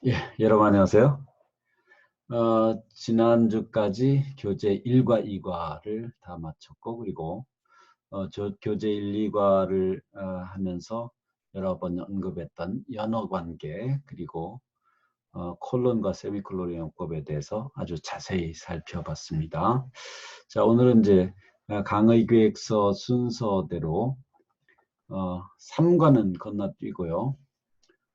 예, 여러분 안녕하세요. 지난주까지 교재 1과 2과를 다 마쳤고, 그리고 저 교재 1, 2과를 하면서 여러 번 언급했던 연어 관계, 그리고 콜론과 세미콜론의 용법에 대해서 아주 자세히 살펴봤습니다. 자, 오늘은 이제 강의 계획서 순서대로 3과는 건너뛰고요.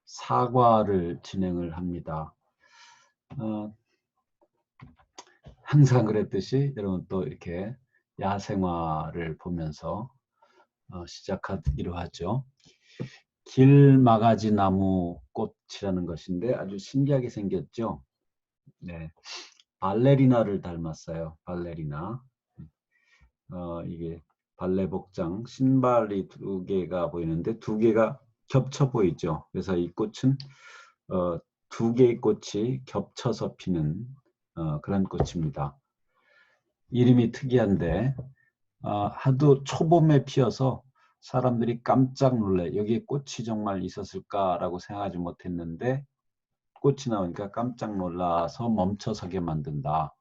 4과를 진행을 합니다. 항상 그랬듯이 여러분 또 이렇게 야생화를 보면서 시작하기로 하죠. 길마가지 나무 꽃이라는 것인데 아주 신기하게 생겼죠. 네, 발레리나를 닮았어요. 발레리나. 이게 발레 복장, 신발이 두 개가 보이는데 두 개가 겹쳐 보이죠. 그래서 이 꽃은 두 개의 꽃이 겹쳐서 피는 그런 꽃입니다. 이름이 특이한데 하도 초봄에 피어서 사람들이 깜짝 놀래. 여기에 꽃이 정말 있었을까라고 생각하지 못했는데 꽃이 나오니까 깜짝 놀라서 멈춰서게 만든다.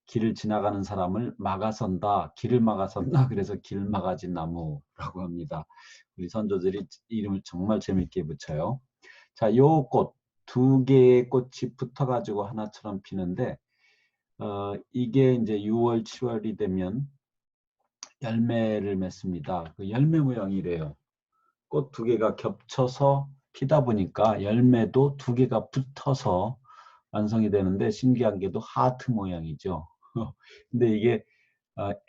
길을 지나가는 사람을 막아선다. 길을 막아선다. 그래서 길막아지 나무라고 합니다. 우리 선조들이 이름을 정말 재밌게 붙여요. 자, 요 꽃, 두 개의 꽃이 붙어가지고 하나처럼 피는데 이게 이제 6월, 7월이 되면 열매를 맺습니다. 그 열매 모양이래요. 꽃 두 개가 겹쳐서 피다 보니까 열매도 두 개가 붙어서 완성이 되는데 신기한 게도 하트 모양이죠. 근데 이게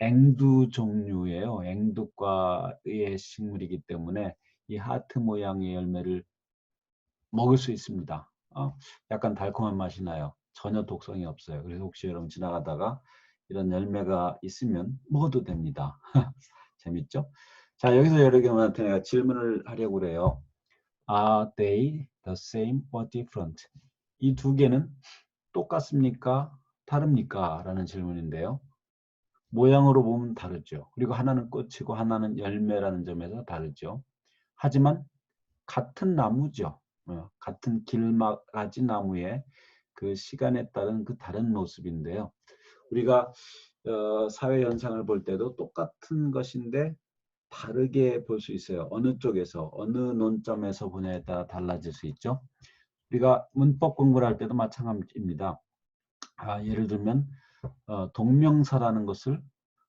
앵두 종류예요. 앵두과의 식물이기 때문에 이 하트 모양의 열매를 먹을 수 있습니다. 약간 달콤한 맛이 나요. 전혀 독성이 없어요. 그래서 혹시 여러분 지나가다가 이런 열매가 있으면 먹어도 됩니다. 재밌죠? 자, 여기서 여러분한테 내가 질문을 하려고 그래요. Are they the same or different? 이 두 개는 똑같습니까? 다릅니까? 라는 질문인데요. 모양으로 보면 다르죠. 그리고 하나는 꽃이고 하나는 열매라는 점에서 다르죠. 하지만 같은 나무죠. 같은 길막아지 나무의 그 시간에 따른 그 다른 모습인데요. 우리가 사회 현상을 볼 때도 똑같은 것인데 다르게 볼 수 있어요. 어느 쪽에서 어느 논점에서 보냐에 따라 달라질 수 있죠. 우리가 문법 공부를 할 때도 마찬가지입니다. 예를 들면 동명사라는 것을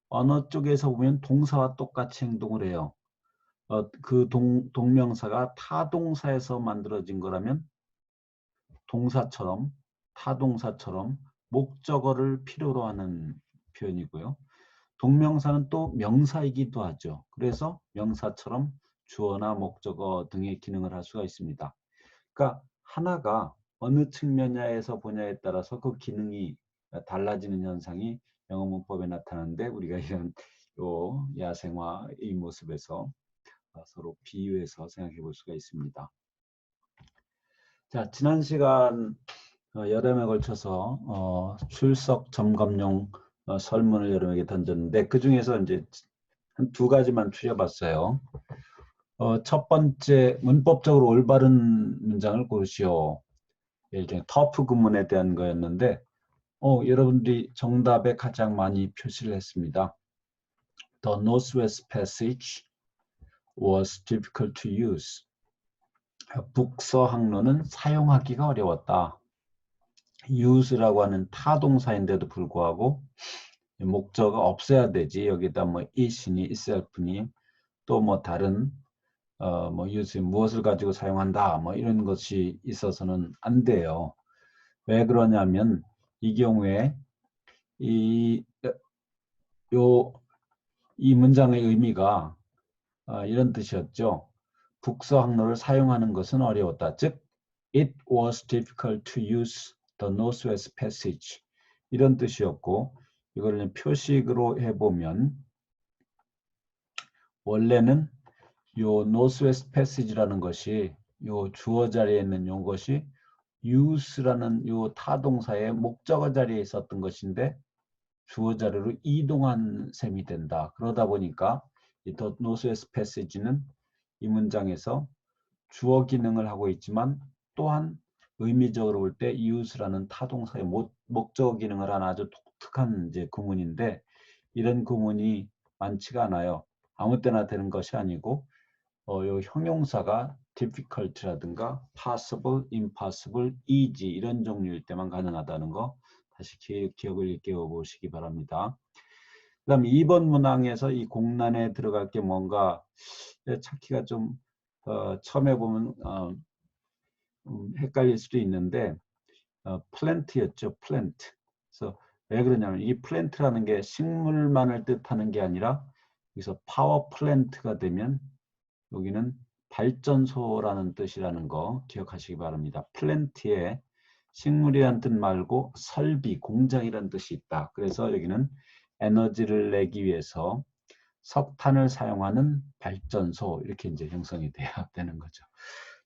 어느 쪽에서 보면 동사와 똑같이 행동을 해요. 그 동명사가 타동사에서 만들어진 거라면 동사처럼 타동사처럼 목적어를 필요로 하는 표현이고요. 동명사는 또 명사이기도 하죠. 그래서 명사처럼 주어나 목적어 등의 기능을 할 수가 있습니다. 그러니까 하나가 어느 측면에서 보냐에 따라서 그 기능이 달라지는 현상이 영어 문법에 나타나는데 우리가 이런 요 야생화의 모습에서 서로 비유해서 생각해 볼 수가 있습니다. 자, 지난 시간 여름에 걸쳐서 출석 점검용 설문을 여러분에게 던졌는데 그 중에서 이제 한 두 가지만 추려봤어요. 첫 번째 문법적으로 올바른 문장을 고르시오. 일종의 터프 구문에 대한 거였는데 여러분들이 정답에 가장 많이 표시를 했습니다. The Northwest Passage was difficult to use. 북서항로는 사용하기가 어려웠다. use라고 하는 타동사인데도 불구하고 목적어가 없어야 되지. 여기다 뭐 it이니 itself니 또 뭐 다른 뭐 use 무엇을 가지고 사용한다 뭐 이런 것이 있어서는 안 돼요. 왜 그러냐면 이 경우에 이 문장의 의미가 이런 뜻이었죠. 북서항로를 사용하는 것은 어려웠다. 즉, it was difficult to use the Northwest Passage. 이런 뜻이었고, 이걸 표식으로 해보면, 원래는 요 Northwest Passage라는 것이 요 주어 자리에 있는 요것이 use라는 요 타동사의 목적어 자리에 있었던 것인데, 주어 자리로 이동한 셈이 된다. 그러다 보니까 이 The Northwest Passage는 이 문장에서 주어 기능을 하고 있지만 또한 의미적으로 볼 때 use라는 타동사의 목적 기능을 하는 아주 독특한 이제 구문인데 이런 구문이 많지가 않아요. 아무 때나 되는 것이 아니고 요 형용사가 difficult라든가 possible, impossible, easy 이런 종류일 때만 가능하다는 거 다시 기억을 일깨워 보시기 바랍니다. 그 다음 2번 문항에서 이 공란에 들어갈 게 뭔가 찾기가 좀 처음에 보면 헷갈릴 수도 있는데 플랜트였죠. 플랜트. 그래서 왜 그러냐면 이 플랜트라는 게 식물만을 뜻하는 게 아니라 여기서 파워 플랜트가 되면 여기는 발전소라는 뜻이라는 거 기억하시기 바랍니다. 플랜트에 식물이란 뜻 말고 설비, 공장이라는 뜻이 있다. 그래서 여기는 에너지를 내기 위해서 석탄을 사용하는 발전소 이렇게 이제 형성이 돼야 되는 거죠.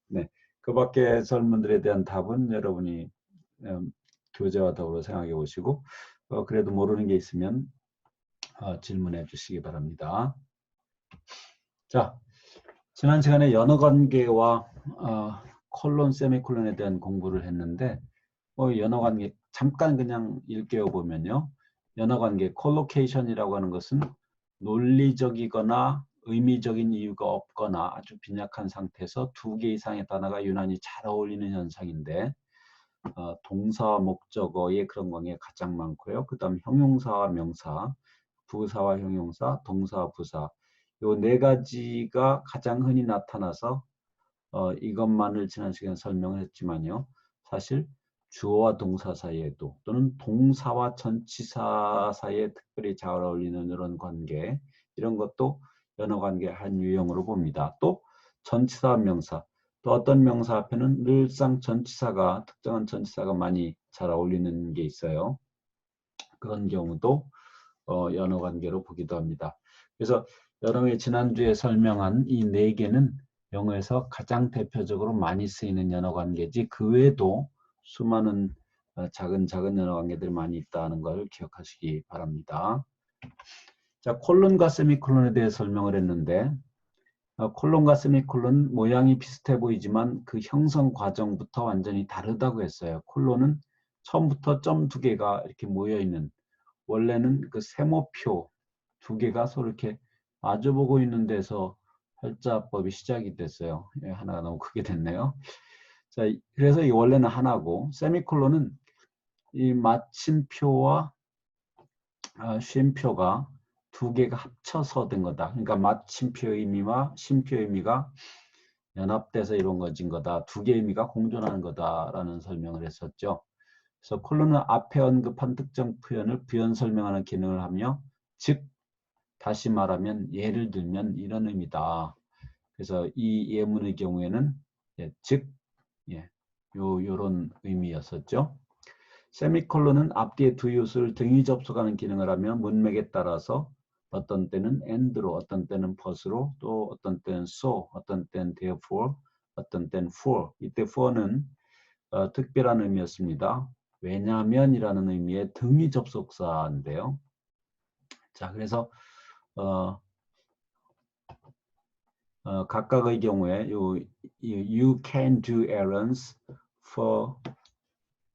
네, 그 밖에 설문들에 대한 답은 여러분이 교재와 더불어 생각해 보시고 그래도 모르는 게 있으면 질문해 주시기 바랍니다. 자, 지난 시간에 연어관계와 콜론, 세미콜론에 대한 공부를 했는데 연어관계 잠깐 그냥 일깨워보면요. 연어관계, 콜로케이션이라고 하는 것은 논리적이거나 의미적인 이유가 없거나 아주 빈약한 상태에서 두 개 이상의 단어가 유난히 잘 어울리는 현상인데 동사와 목적어의 그런 관계가 가장 많고요. 그 다음 형용사와 명사, 부사와 형용사, 동사와 부사 요 네 가지가 가장 흔히 나타나서 이것만을 지난 시간에 설명을 했지만요. 사실 주어와 동사 사이에도 또는 동사와 전치사 사이에 특별히 잘 어울리는 이런 관계 이런 것도 연어관계의 한 유형으로 봅니다. 또 전치사와 명사 또 어떤 명사 앞에는 늘상 전치사가 특정한 전치사가 많이 잘 어울리는 게 있어요. 그런 경우도 연어관계로 보기도 합니다. 그래서 여러분이 지난주에 설명한 이 네 개는 영어에서 가장 대표적으로 많이 쓰이는 연어관계지 그 외에도 수많은 작은 연어관계들이 많이 있다는 걸 기억하시기 바랍니다. 자, 콜론과 세미콜론에 대해 설명을 했는데 콜론과 세미콜론 모양이 비슷해 보이지만 그 형성 과정부터 완전히 다르다고 했어요. 콜론은 처음부터 점 두 개가 이렇게 모여 있는 원래는 그 세모표 두 개가 서로 이렇게 마주보고 있는 데서 활자법이 시작이 됐어요. 하나가 너무 크게 됐네요. 자, 그래서 이 원래는 하나고 세미콜론은 이 마침표와 쉼표가 두 개가 합쳐서 된 거다. 그러니까 마침표 의미와 쉼표 의미가 연합돼서 이루어진 거다. 두 개의 의미가 공존하는 거다라는 설명을 했었죠. 그래서 콜론은 앞에 언급한 특정 표현을 부연 설명하는 기능을 하며 즉 다시 말하면 예를 들면 이런 의미다. 그래서 이 예문의 경우에는 즉 요런 의미였었죠. 세미콜론은 앞뒤의 두 요소를 등이 접속하는 기능을 하며 문맥에 따라서 어떤 때는 and로 어떤 때는 but으로 또 어떤 때는 so 어떤 때는 therefore 어떤 때는 for 이때 for는 특별한 의미였습니다. 왜냐하면이라는 의미의 등위 접속사인데요. 자, 그래서 각각의 경우에 you can do errands for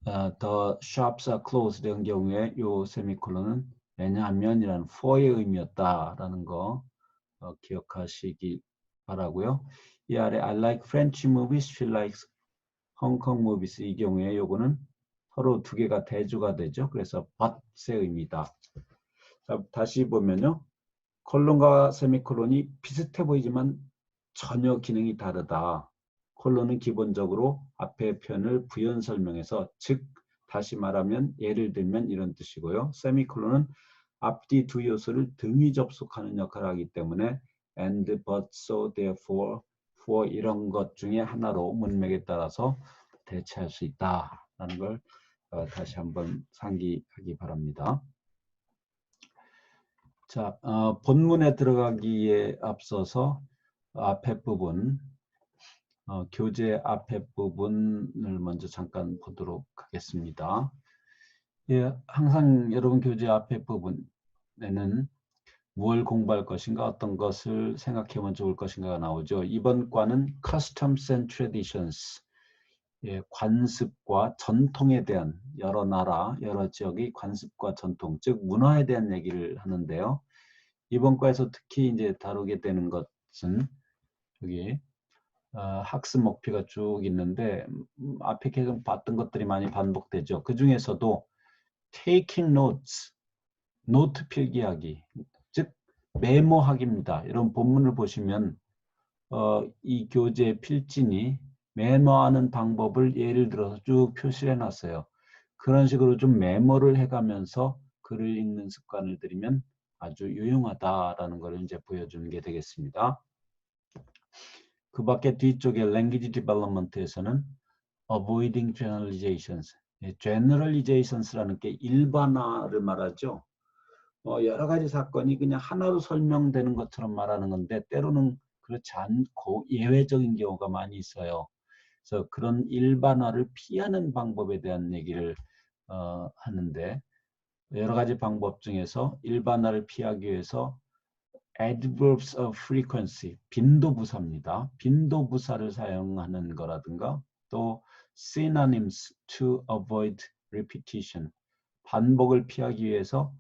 the shops are closed 이런 경우에 요 세미콜론은 왜냐하면이라는 for의 의미였다라는 거 기억하시기 바라고요. 이 아래 I like French movies, she likes Hong Kong movies 이 경우에 요거는 서로 두 개가 대조가 되죠. 그래서 but의 의미다. 자, 다시 보면요. 콜론과 세미콜론이 비슷해 보이지만 전혀 기능이 다르다. 콜론은 기본적으로 앞의 표현을 부연 설명해서 즉 다시 말하면 예를 들면 이런 뜻이고요. 세미콜론은 앞뒤 두 요소를 등위 접속하는 역할을 하기 때문에 and, but, so, therefore, for 이런 것 중에 하나로 문맥에 따라서 대체할 수 있다라는 걸 다시 한번 상기하기 바랍니다. 자, 본문에 들어가기에 앞서서 앞에 부분, 교재 앞에 부분을 먼저 잠깐 보도록 하겠습니다. 예, 항상 여러분 교재 앞에 부분에는 무엇을 공부할 것인가, 어떤 것을 생각해보면 좋을 것인가가 나오죠. 이번 과는 Customs and Traditions, 관습과 전통에 대한 여러 나라, 여러 지역의 관습과 전통, 즉 문화에 대한 얘기를 하는데요. 이번 과에서 특히 이제 다루게 되는 것은 여기 학습 목표가 쭉 있는데 앞에 계속 봤던 것들이 많이 반복되죠. 그 중에서도 taking notes, 노트 필기하기, 즉 메모하기입니다. 이런 본문을 보시면 이 교재 필진이 메모하는 방법을 예를 들어서 쭉 표시해 놨어요. 그런 식으로 좀 메모를 해가면서 글을 읽는 습관을 들이면 아주 유용하다라는 걸 이제 보여주는 게 되겠습니다. 그 밖에 뒤쪽에 language development에서는 avoiding generalizations, generalizations라는 게 일반화를 말하죠. 여러 가지 사건이 그냥 하나로 설명되는 것처럼 말하는 건데 때로는 그렇지 않고 예외적인 경우가 많이 있어요. 그래서 그런 일반화를 피하는 방법에 대한 얘기를 하는데 여러 가지 방법 중에서 일반화를 피하기 위해서 adverbs of frequency, 빈도부사입니다. 빈도부사를 사용하는 거라든가 또 synonyms to avoid repetition, 반복을 피하기 위해서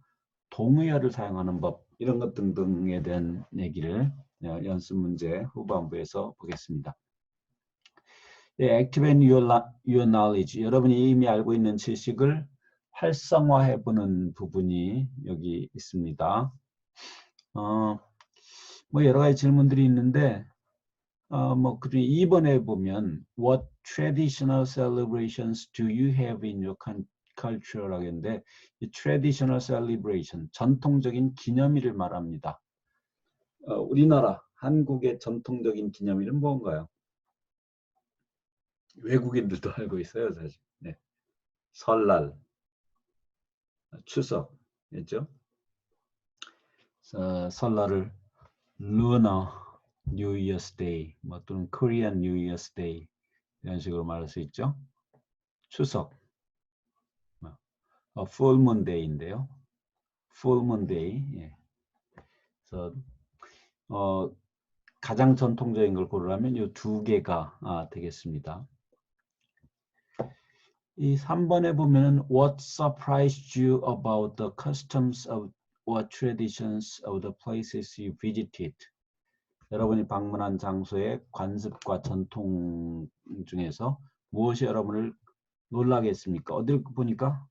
동의어를 사용하는 법, 이런 것 등등에 대한 얘기를 연습 문제 후반부에서 보겠습니다. Activate your knowledge, 여러분이 이미 알고 있는 지식을 활성화해 보는 부분이 여기 있습니다. 뭐 여러 가지 질문들이 있는데 그리고 2번에 보면 What traditional celebrations do you have in your culture라고 했는데 이 traditional celebration, 전통적인 기념일을 말합니다. 우리나라, 한국의 전통적인 기념일은 뭔가요? 외국인들도 알고 있어요, 사실. 네. 설날, 추석, 있죠? 설날을 Lunar New Year's Day, 또는 Korean New Year's Day 이런 식으로 말할 수 있죠. 추석, Full Moon Day인데요. Full Moon Day. 예. 그래서 가장 전통적인 걸 고르라면 이 두 개가 되겠습니다. 이 3번에 보면은 What surprised you about the customs of or traditions of the places you visited? 여러분이 방문한 장소의 관습과 전통 중에서 무엇이 여러분을 놀라게 했습니까? 어딜 보니까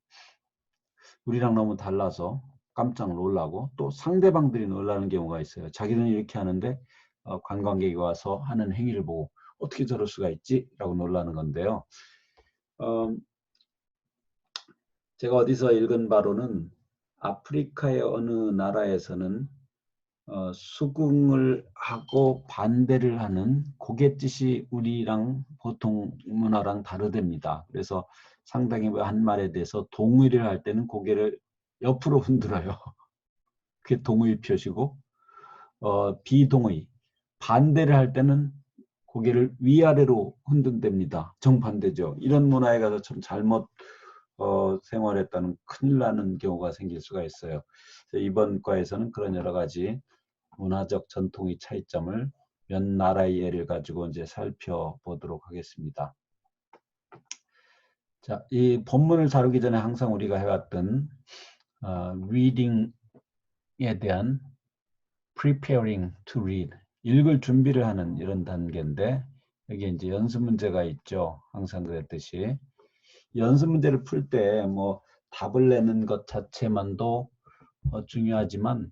우리랑 너무 달라서 깜짝 놀라고 또 상대방들이 놀라는 경우가 있어요. 자기는 이렇게 하는데 관광객이 와서 하는 행위를 보고 어떻게 저럴 수가 있지? 라고 놀라는 건데요. 제가 어디서 읽은 바로는 아프리카의 어느 나라에서는 수긍을 하고 반대를 하는 고갯짓이 우리랑 보통 문화랑 다르답니다. 그래서 상당히 한 말에 대해서 동의를 할 때는 고개를 옆으로 흔들어요. 그게 동의 표시고 비동의, 반대를 할 때는 고개를 위아래로 흔든답니다. 정반대죠. 이런 문화에 가서 좀 잘못 생활했다는 큰일 나는 경우가 생길 수가 있어요. 이번 과에서는 그런 여러 가지 문화적 전통의 차이점을 몇 나라의 예를 가지고 이제 살펴보도록 하겠습니다. 자, 이 본문을 다루기 전에 항상 우리가 해왔던 reading에 대한 preparing to read, 읽을 준비를 하는 이런 단계인데 여기 이제 연습 문제가 있죠. 항상 그랬듯이 연습 문제를 풀 때 뭐 답을 내는 것 자체만도 중요하지만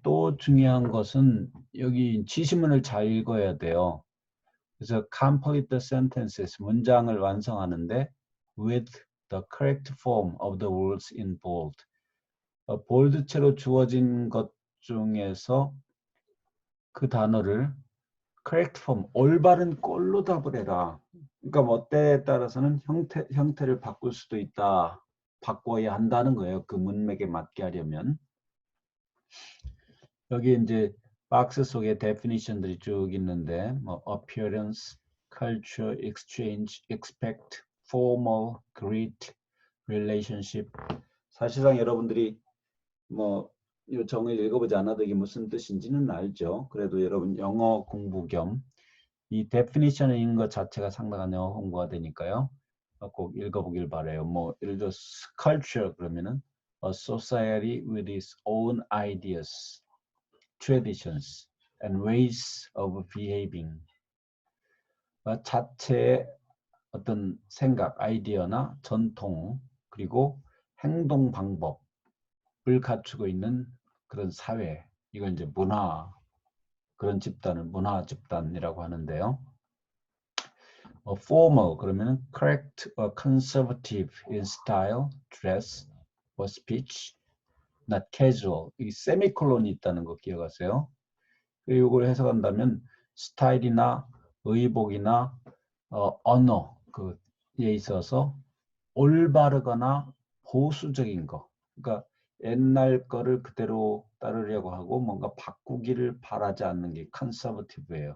또 중요한 것은 여기 지시문을 잘 읽어야 돼요. 그래서 complete the sentences, 문장을 완성하는데 with the correct form of the words in bold. 볼드체로 주어진 것 중에서 그 단어를 correct form, 올바른 꼴로 답을 해라. 그러니까 뭐 때에 따라서는 형태를 바꿀 수도 있다. 바꿔야 한다는 거예요. 그 문맥에 맞게 하려면. 여기 이제 박스 속에 definition들이 쭉 있는데 뭐 appearance, culture, exchange, expect, formal, greet, relationship. 사실상 여러분들이 뭐 이 정을 읽어보지 않아도 이게 무슨 뜻인지는 알죠. 그래도 여러분 영어 공부 겸 이 definition인 것 자체가 상당한 영어 홍보가 되니까요. 꼭 읽어보길 바래요. 뭐 예를 들어 culture 그러면은 a society with its own ideas, traditions, and ways of behaving. 자체의 어떤 생각, 아이디어나 전통 그리고 행동 방법을 갖추고 있는 그런 사회. 이건 이제 문화 그런 집단을 문화 집단이라고 하는데요. formal 그러면은 correct or conservative in style, dress or speech, not casual. 이 세미콜론이 있다는 거 기억하세요. 그리고 이걸 해석한다면 스타일이나 의복이나 언어 그에 있어서 올바르거나 보수적인 거. 그러니까 옛날 거를 그대로 따르려고 하고 뭔가 바꾸기를 바라지 않는 게 컨서버티브예요.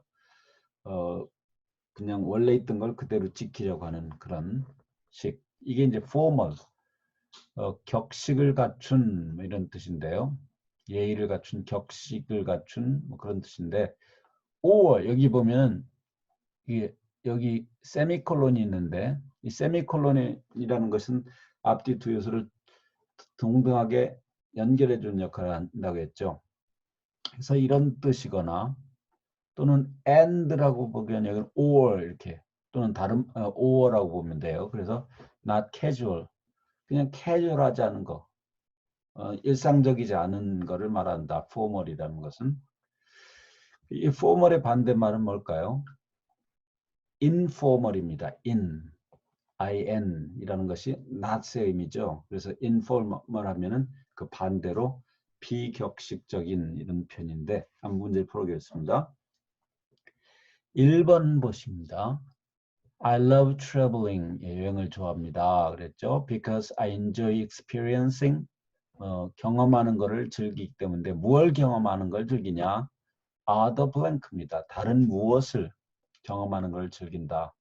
그냥 원래 있던 걸 그대로 지키려고 하는 그런 식. 이게 이제 formal, 격식을 갖춘 뭐 이런 뜻인데요. 예의를 갖춘, 격식을 갖춘 뭐 그런 뜻인데, or 여기 보면 이게 여기 세미콜론이 있는데 이 세미콜론이라는 것은 앞뒤 두 요소를 동등하게 연결해 주는 역할을 한다고 했죠. 그래서 이런 뜻이거나 또는 and라고 보기엔 여기는 or 이렇게 또는 다른 or라고 보면 돼요. 그래서 not casual 그냥 캐주얼하지 않은 거 일상적이지 않은 거를 말한다. formal이라는 것은 이 formal의 반대말은 뭘까요? informal입니다. in이라는 것이 not의 의미죠. 그래서 informal 하면은 그 반대로 비격식적인 이런 표현인데 한번 문제를 풀어보겠습니다. 1번 보십니다. I love traveling. 여행을 좋아합니다. 그랬죠. Because I enjoy experiencing. 경험하는 것을 즐기기 때문에 무엇을 경험하는 걸 즐기냐? other blank입니다. 다른 무엇을 경험하는 걸 즐긴다.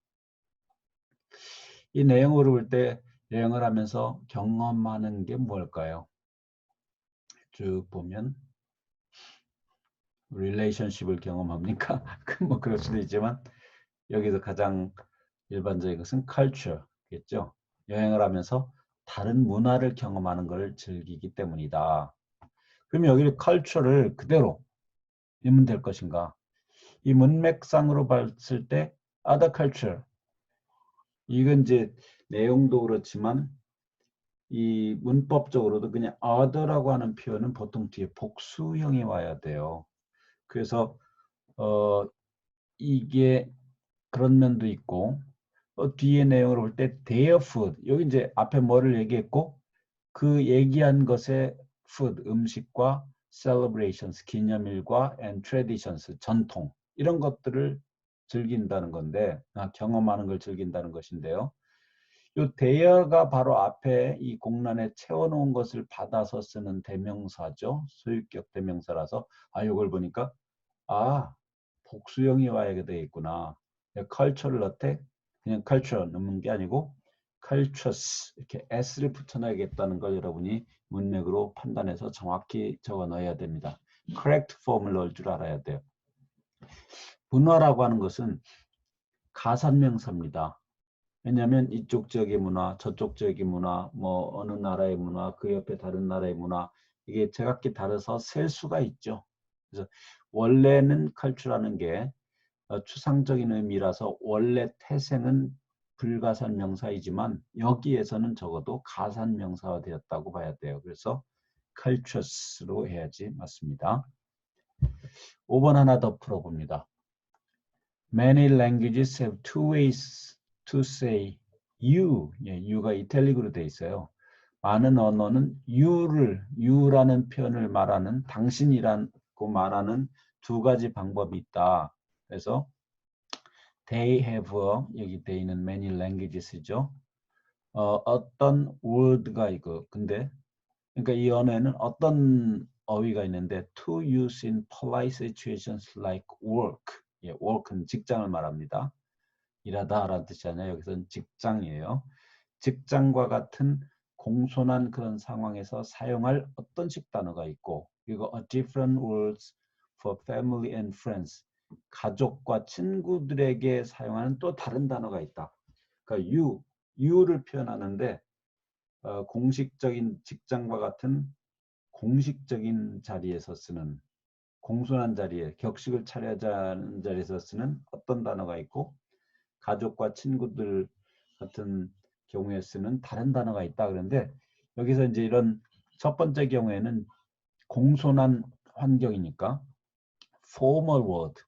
이 내용으로 볼 때 여행을 하면서 경험하는 게 뭘까요? 쭉 보면 릴레이션십을 경험합니까? 뭐 그럴 수도 있지만 여기서 가장 일반적인 것은 culture겠죠. 여행을 하면서 다른 문화를 경험하는 것을 즐기기 때문이다. 그러면 여기를 culture를 그대로 읽으면 될 것인가? 이 문맥상으로 봤을 때 other culture 이건 이제 내용도 그렇지만 이 문법적으로도 그냥 other라고 하는 표현은 보통 뒤에 복수형이 와야 돼요. 그래서 이게 그런 면도 있고 뒤에 내용을 볼 때 their food 여기 이제 앞에 뭐를 얘기했고 그 얘기한 것의 food 음식과 celebrations 기념일과 and traditions 전통 이런 것들을 즐긴다는 건데 경험하는 걸 즐긴다는 것인데요. 요 there가 바로 앞에 이 공란에 채워놓은 것을 받아서 쓰는 대명사죠. 소유격 대명사라서 이걸 보니까 복수형이 와야 되겠구나. culture를 넣되 그냥 culture 넣는 게 아니고 cultures 이렇게 s를 붙여놔야겠다는 걸 여러분이 문맥으로 판단해서 정확히 적어 넣어야 됩니다. correct form을 넣을 줄 알아야 돼요. 문화라고 하는 것은 가산명사입니다. 왜냐하면 이쪽 지역의 문화, 저쪽 지역의 문화, 뭐 어느 나라의 문화, 그 옆에 다른 나라의 문화 이게 제각기 다르서 셀 수가 있죠. 그래서 원래는 culture라는 게 추상적인 의미라서 원래 태생은 불가산 명사이지만 여기에서는 적어도 가산 명사가 되었다고 봐야 돼요. 그래서 cultures로 해야지 맞습니다. 5번 하나 더 풀어봅니다. Many languages have two ways to say you. you가 이탈릭으로 돼 있어요. 많은 언어는 you라는 표현을 말하는 당신이라고 말하는 두 가지 방법이 있다. 그래서 they have 여기 돼 있는 many languages죠. 어떤 word가 이거 근데 그러니까 이 언어에는 어떤 어휘가 있는데 to use in polite situations like work. work는 직장을 말합니다. 일하다라는 뜻이잖아요. 여기서는 직장이에요. 직장과 같은 공손한 그런 상황에서 사용할 어떤 식 단어가 있고 그리고 a different words for family and friends. 가족과 친구들에게 사용하는 또 다른 단어가 있다. 그러니까 you를 표현하는데 공식적인 직장과 같은 공식적인 자리에서 쓰는 공손한 자리에 격식을 차려자는 자리에서 쓰는 어떤 단어가 있고 가족과 친구들 같은 경우에 쓰는 다른 단어가 있다. 그런데 여기서 이제 이런 첫 번째 경우에는 공손한 환경이니까 formal word,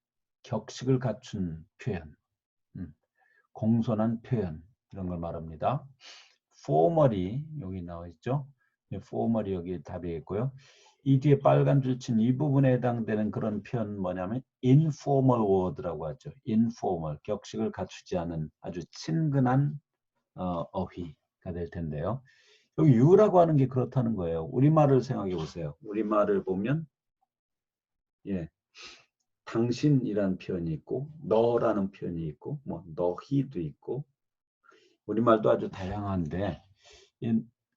격식을 갖춘 표현, 공손한 표현 이런 걸 말합니다. formal이 여기 나와 있죠. formal이 여기 답이 있고요. 이 뒤에 빨간 줄 친 이 부분에 해당되는 그런 표현 뭐냐면 informal word라고 하죠. informal, 격식을 갖추지 않은 아주 친근한 어휘가 될 텐데요. 여기 you라고 하는 게 그렇다는 거예요. 우리말을 생각해 보세요. 우리말을 보면 예, 당신이라는 표현이 있고 너라는 표현이 있고 뭐 너희도 있고 우리말도 아주 다양한데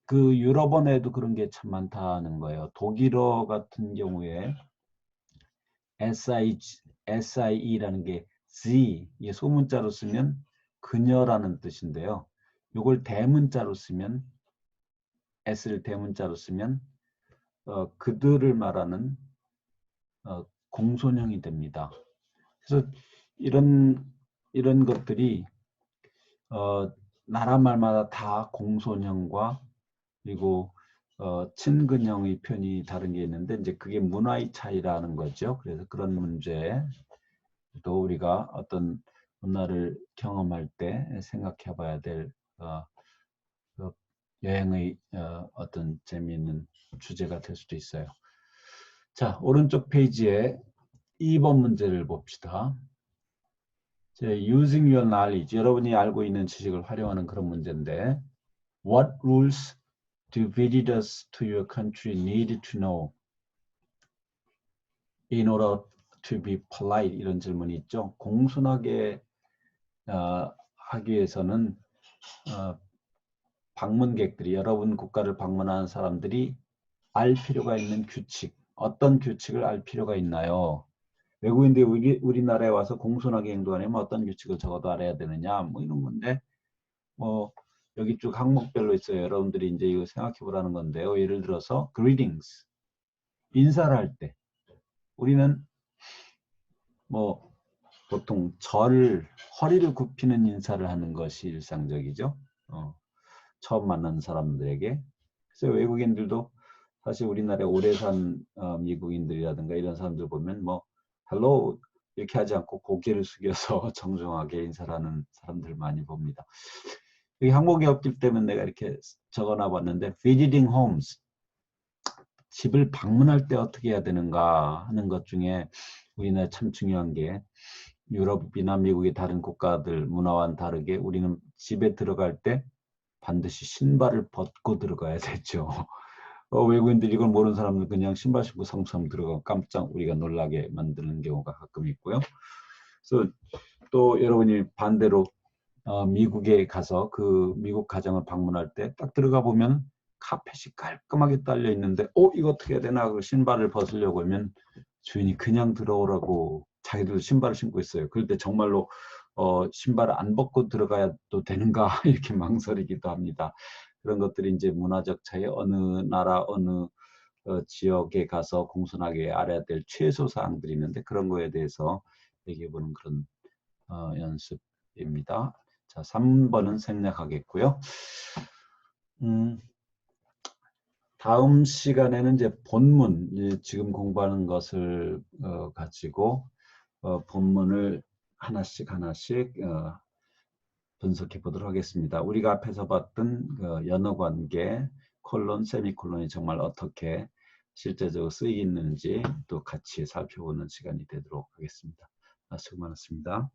그 유럽어에도 그런 게 참 많다는 거예요. 독일어 같은 경우에 SIE라는 게 Z, 이게 소문자로 쓰면 그녀라는 뜻인데요. 이걸 대문자로 쓰면 S를 대문자로 쓰면 그들을 말하는 공손형이 됩니다. 그래서 이런 것들이 나라 말마다 다 공손형과 그리고 친근형의 표현이 다른 게 있는데 이제 그게 문화의 차이라는 거죠. 그래서 그런 문제도 우리가 어떤 문화를 경험할 때 생각해 봐야 될 여행의 어떤 재미있는 주제가 될 수도 있어요. 자, 오른쪽 페이지에 2번 문제를 봅시다. Using your knowledge, 여러분이 알고 있는 지식을 활용하는 그런 문제인데 What rules do visitors to your country need to know in order to be polite? 이런 질문이 있죠. 공손하게 하기 위해서는 방문객들이 여러분 국가를 방문하는 사람들이 알 필요가 있는 규칙, 어떤 규칙을 알 필요가 있나요? 외국인들이 우리나라에 와서 공손하게 행동하려면 어떤 규칙을 적어도 알아야 되느냐 뭐 이런 건데 뭐 여기 쭉 항목별로 있어요. 여러분들이 이제 이거 생각해 보라는 건데요. 예를 들어서 greetings, 인사를 할 때 우리는 뭐 보통 허리를 굽히는 인사를 하는 것이 일상적이죠. 처음 만난 사람들에게. 그래서 외국인들도 사실 우리나라에 오래 산 미국인들이라든가 이런 사람들 보면 뭐 hello 이렇게 하지 않고 고개를 숙여서 정중하게 인사를 하는 사람들 많이 봅니다. 여기 항목이 없기 때문에 내가 이렇게 적어놔 봤는데 visiting homes, 집을 방문할 때 어떻게 해야 되는가 하는 것 중에 우리나라 참 중요한 게 유럽이나 미국의 다른 국가들 문화와는 다르게 우리는 집에 들어갈 때 반드시 신발을 벗고 들어가야 되죠. 외국인들이 이걸 모르는 사람들 그냥 신발 신고 성섬 들어가고 깜짝 우리가 놀라게 만드는 경우가 가끔 있고요. 그래서 또 여러분이 반대로 미국에 가서 그 미국 가정을 방문할 때 딱 들어가 보면 카펫이 깔끔하게 딸려 있는데 이거 어떻게 해야 되나 그 신발을 벗으려고 하면 주인이 그냥 들어오라고 자기들도 신발을 신고 있어요. 그럴 때 정말로 신발을 안 벗고 들어가야도 되는가 이렇게 망설이기도 합니다. 그런 것들이 이제 문화적 차이, 어느 나라 어느 지역에 가서 공손하게 알아야 될 최소 사항들이 있는데 그런 거에 대해서 얘기해보는 그런 연습입니다. 자, 3번은 생략하겠고요. 다음 시간에는 이제 본문, 지금 공부하는 것을 가지고 본문을 하나씩 분석해 보도록 하겠습니다. 우리가 앞에서 봤던 연어 관계, 콜론, 세미콜론이 정말 어떻게 실제적으로 쓰이는지 또 같이 살펴보는 시간이 되도록 하겠습니다. 수고 많았습니다.